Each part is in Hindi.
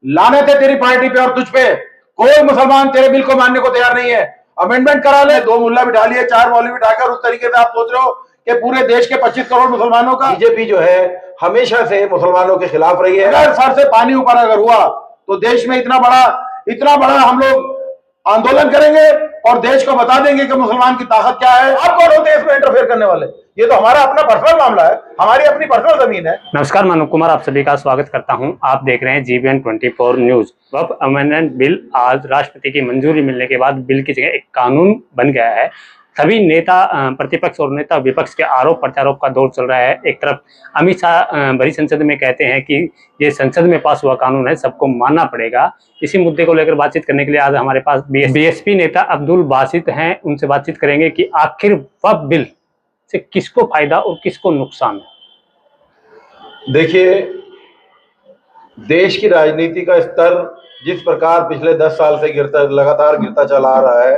लानत है तेरी पार्टी पे और तुझ पे। कोई मुसलमान तेरे बिल को मानने को तैयार नहीं है। अमेंडमेंट करा ले, 2 मुल्ला बिठा लिए, 4 मौलवी बिठाकर उस तरीके से आप सोच रहे हो कि पूरे देश के 25 करोड़ मुसलमानों का। बीजेपी जो है हमेशा से मुसलमानों के खिलाफ रही है। अगर सर से पानी ऊपर अगर हुआ तो देश में इतना बड़ा हम लोग आंदोलन करेंगे और देश को बता देंगे कि मुसलमान की ताकत क्या है। आप कौन होते हैं इसमें इंटरफेयर करने वाले? ये तो हमारा अपना पर्सनल मामला है, हमारी अपनी पर्सनल जमीन है। नमस्कार, मानव कुमार आप सभी का स्वागत करता हूं। आप देख रहे हैं GBN 24 न्यूज। वक्फ अमेंडमेंट बिल आज राष्ट्रपति की मंजूरी मिलने के बाद बिल की जगह एक कानून बन गया है। सभी नेता प्रतिपक्ष और नेता विपक्ष के आरोप प्रत्यारोप का दौर चल रहा है। एक तरफ अमित शाह भरी संसद में कहते हैं कि ये संसद में पास हुआ कानून है, सबको मानना पड़ेगा। इसी मुद्दे को लेकर बातचीत करने के लिए आज हमारे पास BSP नेता अब्दुल बासित हैं। उनसे बातचीत करेंगे कि आखिर वक्फ बिल से किसको फायदा और किसको नुकसान है। देखिए, देश की राजनीति का स्तर जिस प्रकार पिछले 10 साल से लगातार गिरता चला आ रहा है,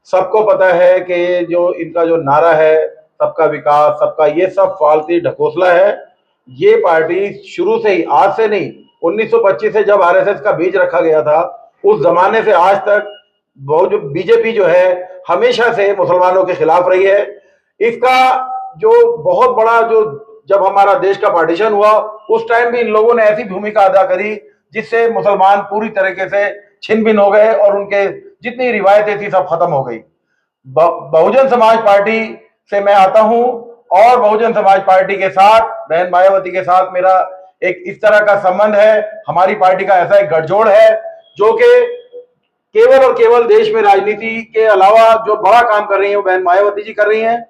सबको पता है कि ये जो इनका जो नारा है सबका विकास सबका, ये सब फालतू ढकोसला है। ये पार्टी शुरू से ही, आज से नहीं, 1925 से जब RSS का बीज रखा गया था उस जमाने से आज तक जो बीजेपी जो है हमेशा से मुसलमानों के खिलाफ रही है। इसका जो बहुत बड़ा जब हमारा देश का पार्टीशन हुआ उस टाइम भी इन लोगों ने ऐसी भूमिका अदा करी जिससे मुसलमान पूरी तरीके से छिन भिन हो गए और उनके जितनी रिवायतें थी सब खत्म हो गई। बहुजन समाज पार्टी से मैं आता हूं और बहुजन समाज पार्टी के साथ, बहन मायावती के साथ मेरा एक इस तरह का संबंध है। हमारी पार्टी का ऐसा एक गठजोड़ है जो कि केवल और केवल देश में राजनीति के अलावा जो बड़ा काम कर रही है वो बहन मायावती जी कर रही हैं।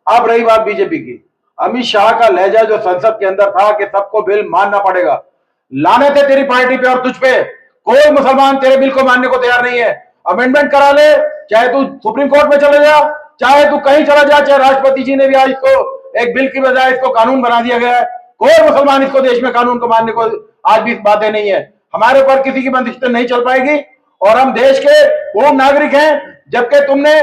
अब रही बात बीजेपी की, अमित शाह का लहजा जो संसद के अंदर था कि सबको बिल मानना पड़ेगा। लानत है तेरी पार्टी पे और तुझ पे। कोई मुसलमान तेरे बिल को मानने को तैयार नहीं है। अमेंडमेंट करा ले, चाहे तू सुप्रीम कोर्ट में चले जा, चाहे तू कहीं चला जा, चाहे राष्ट्रपति जी ने भी आज इसको एक बिल की बजाय इसको कानून बना दिया गया है। कोई मुसलमान इसको देश में कानून को मानने को आज भी बातें नहीं है। हमारे ऊपर किसी की बंदिश नहीं चल पाएगी और हम देश के पूर्ण नागरिक हैं। जबकि तुमने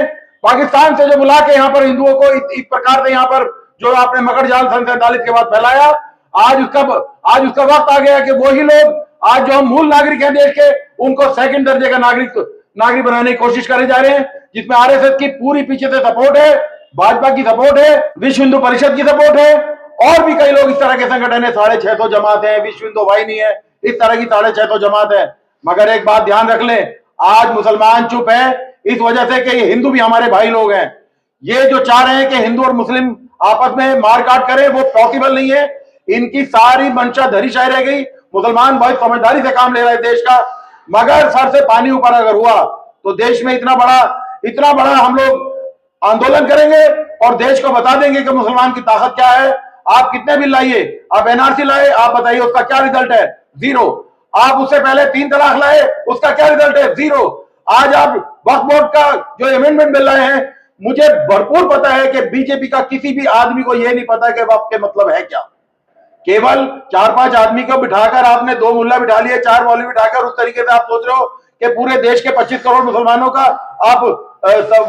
पाकिस्तान से जो बुला के यहाँ पर हिंदुओं को इस प्रकार से यहाँ पर जो आपने मकर जाल सन 47 के बाद फैलाया, आज उसका वक्त आ गया कि वही लोग आज जो हम मूल नागरिक हैं देश के, उनको सेकंड दर्जे का नागरिक बनाने की कोशिश करे जा रहे हैं, जिसमें RSS की पूरी पीछे से सपोर्ट है, भाजपा की सपोर्ट है, विश्व हिंदू परिषद की सपोर्ट है और भी कई लोग इस तरह के संगठन है। 650 जमात है, विश्व हिंदू वाहिनी है, इस तरह की 650 जमात है। मगर एक बात ध्यान रख लें, आज मुसलमान चुप है इस वजह से कि ये हिंदू भी हमारे भाई लोग हैं। ये जो चाह रहे हैं कि हिंदू और मुस्लिम आपस में मारकाट करें, वो पॉसिबल नहीं है। इनकी सारी मंशा धरीशायी रह गई। मुसलमान बहुत समझदारी से काम ले रहे हैं देश का, मगर सर से पानी ऊपर अगर हुआ तो देश में इतना बड़ा हम लोग आंदोलन करेंगे और देश को बता देंगे कि मुसलमान की ताकत क्या है। आप कितने बिल लाइए, आप NRC लाए, आप बताइए उसका क्या रिजल्ट है? 0। आप उससे पहले 3 तलाक लाए, उसका क्या रिजल्ट है? 0। आज आप वक्फ बोर्ड का जो अमेंडमेंट बिल लाए हैं, मुझे भरपूर पता है कि बीजेपी का किसी भी आदमी को यह नहीं पता कि वक्फ के मतलब है क्या। केवल 4-5 आदमी को बिठाकर आपने 2 मुल्ला बिठा लिए, 4 मौलवी बिठाकर उस तरीके से आप सोच रहे हो कि पूरे देश के 25 करोड़ मुसलमानों का आप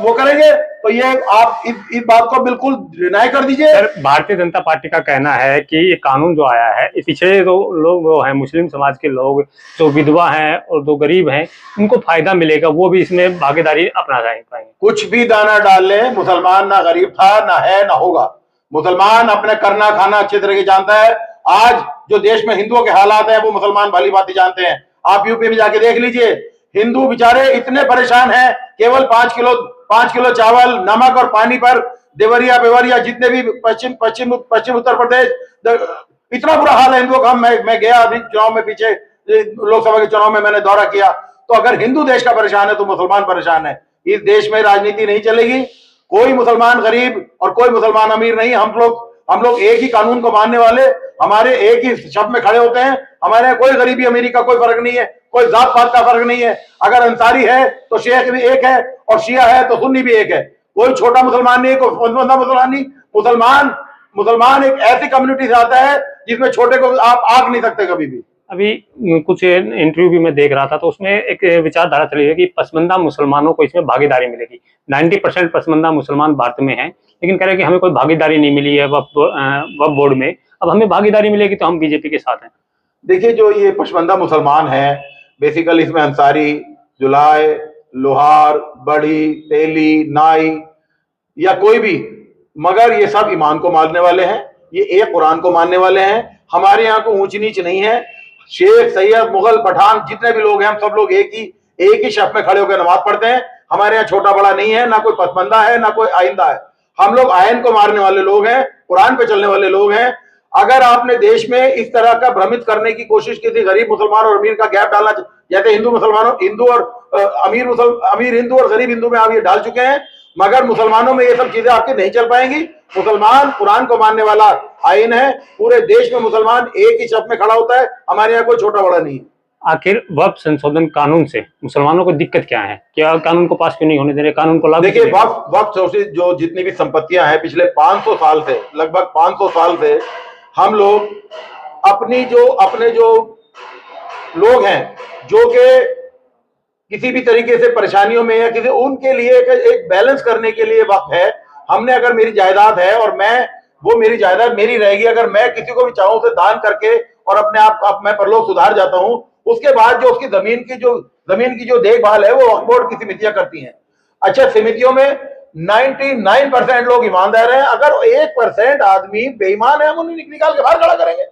वो करेंगे, तो ये आप इस बात को बिल्कुल डिनाई कर दीजिए। भारतीय जनता पार्टी का कहना है कि ये कानून जो आया है, पीछे जो लोग वो हैं मुस्लिम समाज के लोग, जो विधवा हैं और जो गरीब हैं, उनको फायदा मिलेगा, वो भी इसमें भागीदारी अपना पाएंगे। कुछ भी दाना डाल ले, मुसलमान ना गरीब था, ना है, ना होगा। मुसलमान अपने करना खाना अच्छे तरीके जानता है। आज जो देश में हिंदुओं के हालात हैं वो मुसलमान भली भांति जानते हैं। आप यूपी में जाके देख लीजिए, हिंदू बेचारे इतने परेशान हैं, केवल 5 किलो चावल, नमक और पानी पर देवरिया बेवरिया जितने भी पश्चिम उत्तर प्रदेश, इतना बुरा हाल है हिंदुओं का। मैं गया अभी चुनाव में, पीछे लोकसभा के चुनाव में मैंने दौरा किया। तो अगर हिंदू देश का परेशान है तो मुसलमान परेशान है। इस देश में राजनीति नहीं चलेगी। कोई मुसलमान गरीब और कोई मुसलमान अमीर नहीं। हम लोग एक ही कानून को मानने वाले, हमारे एक ही शब्द में खड़े होते हैं। हमारे यहाँ कोई गरीबी अमीरी का कोई फर्क नहीं है, कोई जात पात का फर्क नहीं है। अगर अंसारी है तो शेख भी एक है और शिया है तो सुन्नी भी एक है। कोई छोटा मुसलमान नहीं, कोई बड़ा मुसलमान नहीं। मुसलमान एक ऐसी कम्युनिटी से आता है जिसमें छोटे को आप आंक नहीं सकते कभी भी। अभी कुछ इंटरव्यू भी मैं देख रहा था तो उसमें एक विचारधारा चली है कि पसमानदा मुसलमानों को इसमें भागीदारी मिलेगी। 90% पसमानदा मुसलमान भारत में हैं, लेकिन कह रहे हैं कि हमें कोई भागीदारी नहीं मिली है वक्फ बोर्ड में। अब हमें भागीदारी मिलेगी तो हम बीजेपी के साथ हैं। देखिए, जो ये पसमानदा मुसलमान हैं, बेसिकली इसमें अंसारी, जुलाय, लोहार, बड़ी, तेली, नाई या कोई भी, मगर ये सब ईमान को मानने वाले हैं, ये एक कुरान को मानने वाले हैं। हमारे यहाँ को ऊंच नीच नहीं है। शेख, सैयद, मुगल, पठान, जितने भी लोग हैं, हम सब लोग एक ही शफ में खड़े होकर नमाज पढ़ते हैं। हमारे यहाँ छोटा बड़ा नहीं है, ना कोई पसमंदा है, ना कोई आइंदा है। हम लोग आयन को मारने वाले लोग हैं, कुरान पे चलने वाले लोग हैं। अगर आपने देश में इस तरह का भ्रमित करने की कोशिश की थी, गरीब मुसलमान और अमीर का गैप डालना, जैसे हिंदू मुसलमानों, हिंदू और अमीर हिंदू और गरीब हिंदू में आप ये डाल चुके हैं, मगर मुसलमानों में ये सब चीजें आपकी नहीं चल पाएंगी। मुसलमान कुरान को मानने वाला आइन है। पूरे देश में मुसलमान एक ही शब्द में खड़ा होता है। हमारे यहाँ कोई छोटा बड़ा नहीं है। आखिर वक्फ संशोधन कानून से मुसलमानों को दिक्कत क्या है? क्या कानून को पास क्यों नहीं होने दे रहे? कानून को लागू देखिए, वक्फ जो जितनी भी संपत्तियां हैं पिछले 500 साल से, लगभग 500 साल से हम लोग अपने जो लोग हैं जो कि किसी भी तरीके से परेशानियों में या किसी, उनके लिए एक बैलेंस करने के लिए वक्फ है। हमने, अगर मेरी जायदाद है और वो मेरी जायदाद मेरी रहेगी, अगर मैं किसी को भी चाहूं उसे दान करके और अपने आप मैं परलोक सुधार जाता हूं, उसके बाद जो उसकी जमीन की जो देखभाल है वो वक्फ बोर्ड की समितियां करती हैं। अच्छा, समितियों में 99% लोग ईमानदार हैं। अगर 1% आदमी बेईमान है, हम उन्हें निकाल के बाहर खड़ा करेंगे।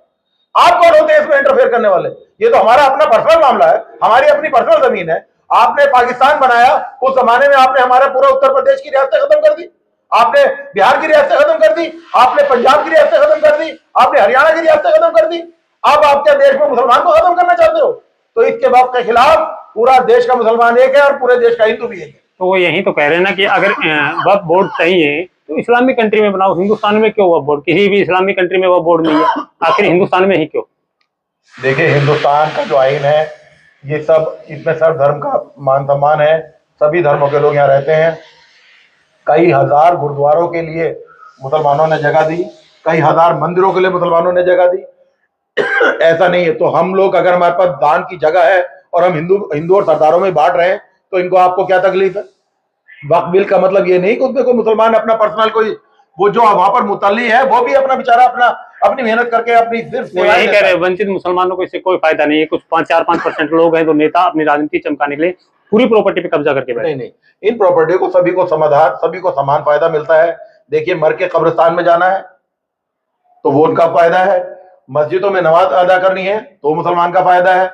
आप कौन होते हैं इसमें इंटरफेयर करने वाले? ये तो हमारा अपना पर्सनल मामला है, हमारी अपनी पर्सनल जमीन है। आपने पाकिस्तान बनाया, उस जमाने में आपने हमारा पूरा उत्तर प्रदेश की रियासतें खत्म कर दी, आपने बिहार की रियासतें खत्म कर दी, आपने पंजाब की रियासतें खत्म कर दी, आपने हरियाणा की रियासतें खत्म कर दी। अब आप क्या देश में मुसलमान को खत्म करना चाहते हो? तो इसके वक्त के खिलाफ पूरा देश का मुसलमान एक है और पूरे देश का हिंदू भी एक है। तो वो यही तो कह रहे हैं ना कि अगर वक्फ बोर्ड चाहिए तो इस्लामिक कंट्री में बनाओ। हिंदुस्तान में क्यों वक्फ बोर्ड? किसी भी इस्लामिक कंट्री में वक्फ बोर्ड नहीं है, आखिर हिंदुस्तान में ही क्यों? देखिए, हिंदुस्तान का जो आइन है, ये सब, इसमें सर्व धर्म का मान सम्मान है। सभी धर्मों के लोग यहाँ रहते हैं। कई हजार गुरुद्वारों के लिए मुसलमानों ने जगह दी, कई हजार मंदिरों के लिए मुसलमानों ने जगह दी। ऐसा नहीं है। तो हम लोग, अगर हमारे पास दान की जगह है और हम हिंदू और सरदारों में बांट रहे हैं, तो इनको आपको क्या तकलीफ है? वक्फ बिल का मतलब ये नहीं कि उसमें कोई मुसलमान अपना पर्सनल कोई, वो जो वहां पर मुतल्ली है वो भी अपना बेचारा अपनी मेहनत करके अपनी सिर्फ यही कह रहे हैं, वंचित मुसलमानों को इससे कोई फायदा नहीं है। कुछ 4-5% लोग हैं तो नेता अपनी राजनीति चमकाने के लिए पूरी प्रॉपर्टी पे कब्जा करके बैठे। नहीं, इन प्रॉपर्टी को सभी को समान फायदा मिलता है। देखिए, मर के कब्रिस्तान में जाना है तो वो उनका फायदा है, मस्जिदों में नमाज अदा करनी है तो मुसलमान का फायदा है,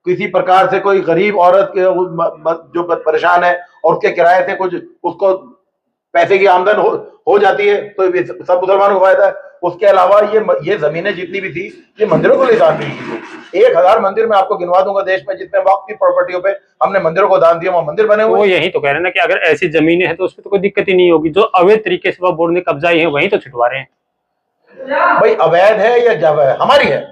किसी प्रकार से कोई गरीब औरत जो परेशान है और उसके किराए से कुछ उसको पैसे की आमदन हो जाती है तो सब मुसलमानों को फायदा है। उसके अलावा ये जमीनें जितनी भी थी, ये मंदिरों को ले दान दी थी। 1000 मंदिर में आपको गिनवा दूंगा देश में, जितने वक्फ की प्रॉपर्टियों पे हमने मंदिरों को दान दिया, वहां मंदिर बने हुए। वो यही तो कह रहे हैं ना कि अगर ऐसी जमीनें हैं तो उसमें तो कोई दिक्कत ही नहीं होगी। जो अवैध तरीके से वक्फ बोर्ड ने कब्जा है वहीं तो छुटवा रहे हैं। भाई, अवैध है या जब है, हमारी है,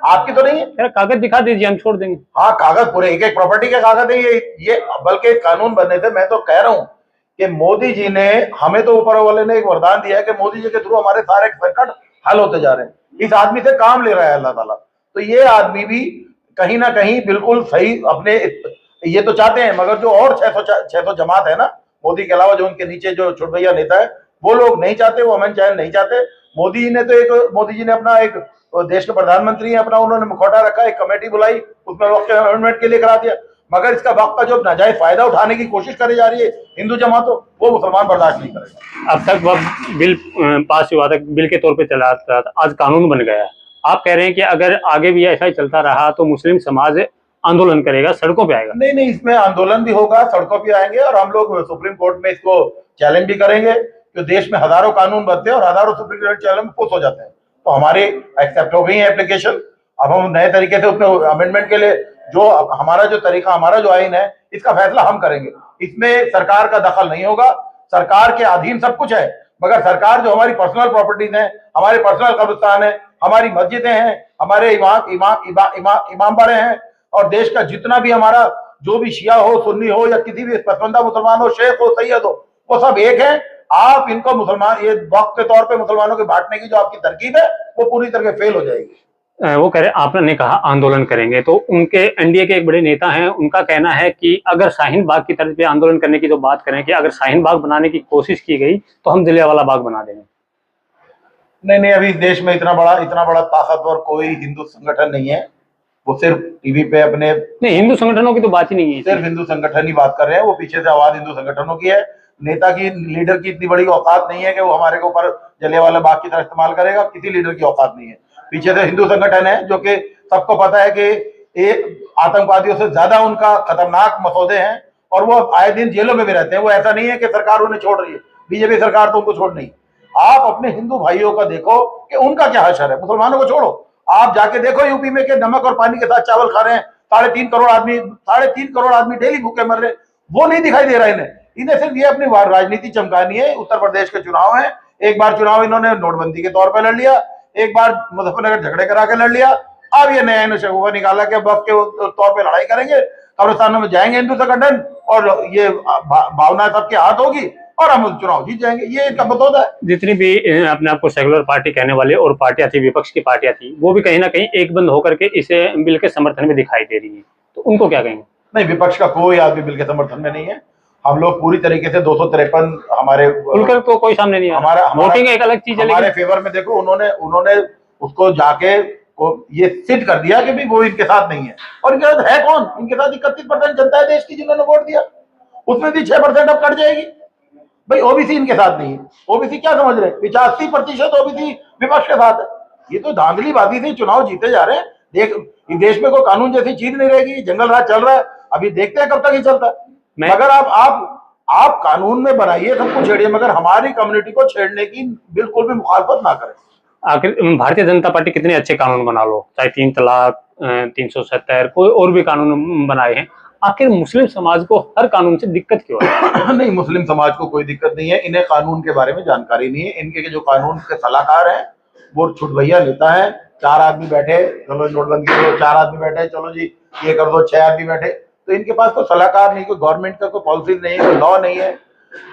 आपकी तो नहीं है। कागज दिखा दीजिए, हम छोड़ देंगे। हाँ, कागज पूरे एक प्रॉपर्टी के कागज है ये बल्कि कानून बनने से मैं तो कह रहा हूं कि मोदी जी ने, हमें तो ऊपर वाले ने एक वरदान दिया है कि मोदी जी के थ्रू हमारे सारे संकट हल होते जा रहे हैं। इस आदमी से काम ले रहा है अल्लाह ताला। तो ये आदमी भी कहीं ना कहीं बिल्कुल सही अपने, ये तो चाहते हैं, मगर जो और 600 जमात है ना, मोदी के अलावा जो उनके नीचे जो छुटभैया नेता है, वो लोग नहीं चाहते, वो अमन चैन नहीं चाहते। मोदी जी ने अपना एक देश के प्रधानमंत्री है, अपना उन्होंने मुखौटा रखा, एक कमेटी बुलाई, उसमें वक्त अमेंडमेंट के लिए करा दिया, मगर इसका वक्त का जो नाजायज फायदा उठाने की कोशिश करी जा रही है हिंदू जमातों, वो मुसलमान बर्दाश्त नहीं करेगा। अब तक वह बिल पास हुआ था, बिल के तौर पे चला था, आज कानून बन गया है। आप कह रहे हैं कि अगर आगे भी ऐसा ही चलता रहा तो मुस्लिम समाज आंदोलन करेगा, सड़कों पे आएगा? नहीं, इसमें आंदोलन भी होगा, सड़कों पे आएंगे और हम लोग सुप्रीम कोर्ट में इसको चैलेंज भी करेंगे। तो देश में हजारों कानून बनते हैं और हजारों सुप्रीम कोर्ट चैलेंज में खुश हो जाते हैं। तो हमारे एक्सेप्ट हो गई है एप्लीकेशन। अब हम नए तरीके से उसमें अमेंडमेंट के लिए जो हमारा जो आइन है, इसका फैसला हम करेंगे। इसमें सरकार का दखल नहीं होगा, सरकार के अधीन सब कुछ है, मगर सरकार जो हमारी पर्सनल प्रॉपर्टीज है, हमारे पर्सनल कब्रिस्तान है, हमारी मस्जिदें हैं, हमारे इमाम बाड़े हैं, और देश का जितना भी हमारा जो भी शिया हो, सुन्नी हो या किसी भी पसंदा मुसलमान हो, शेख हो, सैयद हो, वो सब एक है। आप इनको मुसलमान, ये वक्त के तौर पे मुसलमानों के बांटने की जो आपकी तरकीब है, वो पूरी तरह फेल हो जाएगी। वो कह रहे, आपने कहा आंदोलन करेंगे, तो उनके एनडीए के एक बड़े नेता हैं, उनका कहना है कि अगर शाहीन बाग की तरफ आंदोलन करने की जो बात करें कि अगर शाहीन बाग बनाने की कोशिश की गई तो हम जलियांवाला बाग बना देंगे। नहीं, अभी देश में इतना बड़ा ताकतवर कोई हिंदू संगठन नहीं है वो सिर्फ टीवी पे अपने नहीं, हिंदू संगठनों की तो बात ही नहीं है, सिर्फ हिंदू संगठन ही बात कर रहे हैं, वो पीछे से आवाज हिंदू संगठनों की है। नेता की, लीडर की इतनी बड़ी औकात नहीं है कि वो हमारे के ऊपर जलियांवाला बाग की तरह इस्तेमाल करेगा। किसी लीडर की औकात नहीं है। पीछे से हिंदू संगठन है जो कि सबको पता है कि आतंकवादियों से ज्यादा उनका खतरनाक मसौदे हैं और वो आए दिन जेलों में भी रहते हैं। वो ऐसा नहीं है कि सरकार उन्हें छोड़ रही है, बीजेपी सरकार तो उनको छोड़ नहीं। आप अपने हिंदू भाइयों का देखो कि उनका क्या हशर है। मुसलमानों को छोड़ो, आप जाके देखो यूपी में कि नमक और पानी के साथ चावल खा रहे हैं 3.5 करोड़ आदमी डेली भूखे मर रहे। वो नहीं दिखाई दे रहा इन्हें सिर्फ ये अपनी राजनीति चमकानी है। उत्तर प्रदेश के चुनाव है, एक बार चुनाव इन्होंने नोटबंदी के तौर पर लड़ लिया, एक बार मुजफ्फरनगर झगड़े करा के लड़ लिया। अब ये नया शगुफा निकाला कि वक्त के तौर पर लड़ाई करेंगे, कब्रिस्तानों में जाएंगे हिंदू संगठन और ये भावना सबके हाथ होगी और हम चुनाव जीत जाएंगे। ये इनका मसौदा है। जितनी भी अपने आपको सेकुलर पार्टी कहने वाले और पार्टियां थी, विपक्ष की पार्टियां थी, वो भी कहीं ना कहीं एक बंद होकर के इसे बिल के समर्थन में दिखाई दे रही है, तो उनको क्या कहेंगे? नहीं, विपक्ष का कोई आदमी बिल के समर्थन में नहीं है। हम लोग पूरी तरीके से 253 हमारे खुलकर तो कोई सामने नहीं आ रहा। हमारा वोटिंग एक अलग चीज है, हमारे फेवर में देखो उन्होंने उसको जाके ये सिद्ध कर दिया कि भी वो इनके साथ नहीं है। और इनके साथ है कौन? इनके साथ 31% जनता है देश की जिन्होंने वोट दिया, उसमें भी 6% अब कट जाएगी। भाई ओबीसी इनके साथ नहीं है। ओबीसी क्या समझ रहे हैं? 85% ओबीसी विपक्ष के साथ है। ये तो धांधलीबाजी से चुनाव जीते जा रहे हैं। देश में कोई कानून जैसी चीज नहीं रहेगी, जंगल राज चल रहा है। अभी देखते हैं कब तक ये चलता है। मगर आप कानून में बनाइए, सबको छेड़िए, मगर हमारी कम्युनिटी को छेड़ने की बिल्कुल भी मुखालफत ना करें। आखिर भारतीय जनता पार्टी कितने अच्छे कानून बना लो, चाहे 3 तलाक, 370, कोई और भी कानून बनाए हैं, आखिर मुस्लिम समाज को हर कानून से दिक्कत क्यों है? नहीं, मुस्लिम समाज को कोई दिक्कत नहीं है। इन्हें कानून के बारे में जानकारी नहीं है। इनके जो कानून के सलाहकार हैं वो छुटभैया नेता है। 4 आदमी बैठे, चलो नोटबंदी करो, 4 आदमी बैठे, चलो जी ये कर दो, 6 आदमी बैठे। तो इनके पास तो सलाहकार नहीं, कोई गवर्नमेंट का कोई पॉलिसी नहीं है, कोई लॉ नहीं है।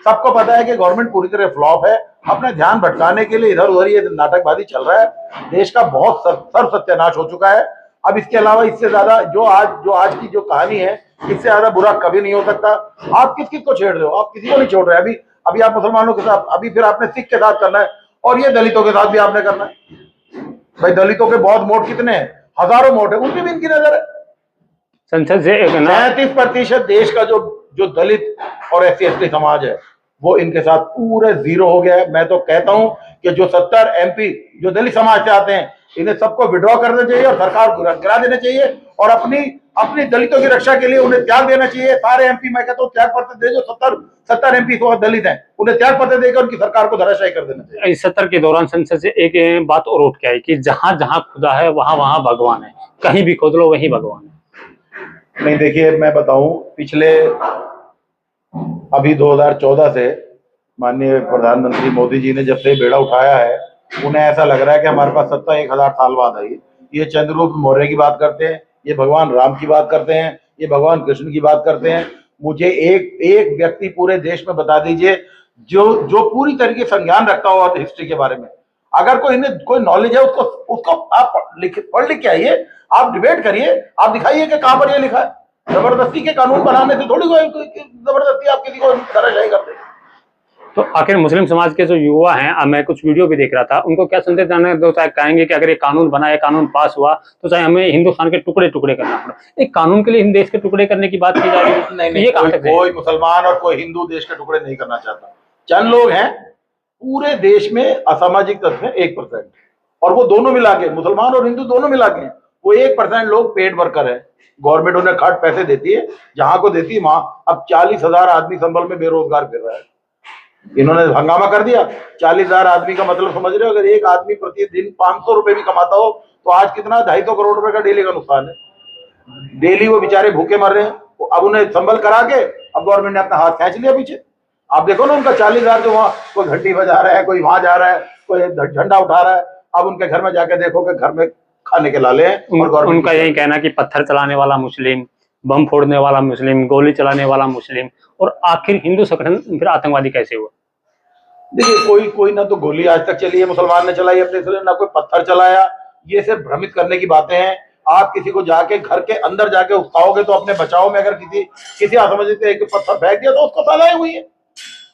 सबको पता है कि गवर्नमेंट पूरी तरह फ्लॉप है। अपना ध्यान भटकाने के लिए इधर उधर ये नाटकबाजी चल रहा है। देश का बहुत सर्व सत्यानाश हो चुका है। अब इसके अलावा इससे ज्यादा जो आज की जो कहानी है, इससे ज्यादा बुरा कभी नहीं हो सकता। आप किस को छेड़ रहे हो? आप किसी को नहीं छोड़ रहे। अभी आप मुसलमानों के साथ, अभी फिर आपने सिख के साथ करना है और ये दलितों के साथ भी आपने करना है। भाई दलितों के बहुत वोट कितने हैं? हजारों वोट है, उनकी भी इनकी नजर है। संसद से 37% देश का जो दलित और SC/ST समाज है वो इनके साथ पूरे जीरो हो गया है। मैं तो कहता हूं कि जो 70 MP जो दलित समाज से आते हैं, इन्हें सबको विड्रॉ करना चाहिए और सरकार को गिरा देना चाहिए और अपनी दलितों की रक्षा के लिए उन्हें त्याग देना चाहिए। सारे MP मैं कहता हूँ त्याग पत्र दे, जो 70 MP तो दलित हैं, उन्हें त्याग पत्र देकर उनकी सरकार को धराशायी कर देना चाहिए। इस सत्र के दौरान संसद से एक बात और उठ के आई कि जहां जहां खुदा है वहां वहां भगवान है, कहीं भी खोद लो वहीं भगवान है। नहीं, देखिए मैं बताऊं, पिछले अभी 2014 से माननीय प्रधानमंत्री मोदी जी ने जब से बेड़ा उठाया है, उन्हें ऐसा लग रहा है कि हमारे पास सत्ता 1000 साल बाद आई। ये चंद्रगुप्त मौर्य की बात करते हैं, ये भगवान राम की बात करते हैं, ये भगवान कृष्ण की बात करते हैं। मुझे एक व्यक्ति पूरे देश में बता दीजिए जो पूरी तरीके से संज्ञान रखता हो हिस्ट्री के बारे में। अगर कोई नॉलेज है उसको आप पढ़ लिख के आइए, आप डिबेट करिए, आप दिखाइए कि कहां पर ये लिखा है। जबरदस्ती के कानून बनाने से थोड़ी कोई जबरदस्ती आप किसी को धराशायी करते हैं। तो आखिर मुस्लिम समाज के जो युवा हैं, अब मैं कुछ वीडियो भी देख रहा था, उनको क्या संदेश देना दो? चाहे कहेंगे कि अगर ये कानून बना है, कानून पास हुआ, तो चाहे हमें हिंदुस्तान के टुकड़े टुकड़े करना पड़ा। एक कानून के लिए इन देश के टुकड़े करने की बात की जा रही है। नहीं, कोई मुसलमान और कोई हिंदू देश के टुकड़े नहीं करना चाहता। चंद लोग हैं, पूरे देश में असामाजिक तत्व है 1%, और वो दोनों मिला के, मुसलमान और हिंदू दोनों मिला के, वो 1% लोग पेड वर्कर है। गवर्नमेंट उन्हें खट पैसे देती है, जहां को देती है वहां। अब 40,000 आदमी संभल में बेरोजगार फिर रहा है। इन्होंने हंगामा कर दिया। 40,000 आदमी का मतलब समझ रहे हो? अगर एक आदमी प्रतिदिन 500 रुपए भी कमाता हो तो आज कितना 250 करोड़ रुपए का डेली का नुकसान है। डेली वो बेचारे भूखे मर रहे हैं। अब उन्हें संभल करा के अब गवर्नमेंट ने अपना हाथ खींच लिया पीछे। आप देखो ना, उनका 40,000 जो वहां कोई घंटी बजा रहा है, कोई वहां जा रहा है, कोई झंडा उठा रहा है। अब उनके घर में जाके देखो कि घर में खाने के लाले हैं। और उनका यही कहना कि पत्थर चलाने वाला मुस्लिम, बम फोड़ने वाला मुस्लिम, गोली चलाने वाला मुस्लिम, और आखिर हिंदू संगठन फिर आतंकवादी कैसे हुआ? देखिए, कोई ना तो गोली आज तक चली है मुसलमान ने चलाई अपने से, ना कोई पत्थर चलाया। ये सिर्फ भ्रमित करने की बातें हैं। आप किसी को जाके घर के अंदर जाके उकसाओगे तो अपने बचाव में अगर किसी असमझ से एक पत्थर फेंक दिया तो उसको सजा हुई है।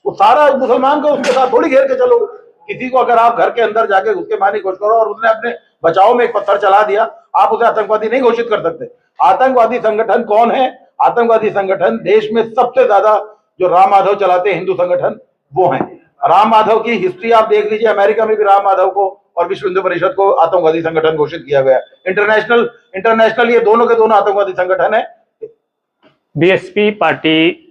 वो सारा मुसलमान को उसके साथ थोड़ी घेर के चलो। किसी को अगर आप घर के अंदर जाके घुस के मारने की कोशिश करो और उसने अपने बचाव में एक पत्थर चला दिया, आप उसे आतंकवादी नहीं घोषित कर सकते। आतंकवादी संगठन कौन है? आतंकवादी संगठन देश में सबसे ज्यादा जो राम माधव चलाते हैं हिंदू संगठन, वो हैं। राम माधव की हिस्ट्री आप देख लीजिए, अमेरिका में भी राम माधव को और विश्व हिंदू परिषद को आतंकवादी संगठन घोषित किया गया। इंटरनेशनल ये दोनों के दोनों आतंकवादी संगठन है। बीएसपी पार्टी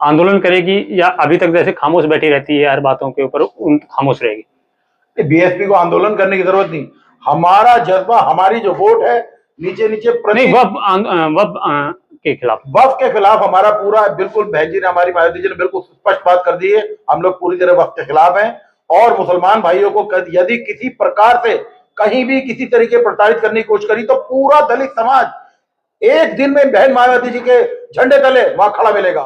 आंदोलन करेगी या अभी तक जैसे खामोश बैठी रहती है हर बातों के ऊपर खामोश रहेगी? बीएसपी को आंदोलन करने की जरूरत नहीं। हमारा जज्बा, हमारी जो वोट है नीचे नहीं, वफ के खिलाफ, वफ के खिलाफ हमारा पूरा बिल्कुल, बहन जी ने, हमारी मायावती जी ने बिल्कुल स्पष्ट बात कर दी है, हम लोग पूरी तरह वफ के खिलाफ हैं। और मुसलमान भाइयों को यदि किसी प्रकार से कहीं भी किसी तरीके प्रताड़ित करने की कोशिश करी तो पूरा दलित समाज एक दिन में बहन मायावती जी के झंडे तले वहां खड़ा मिलेगा।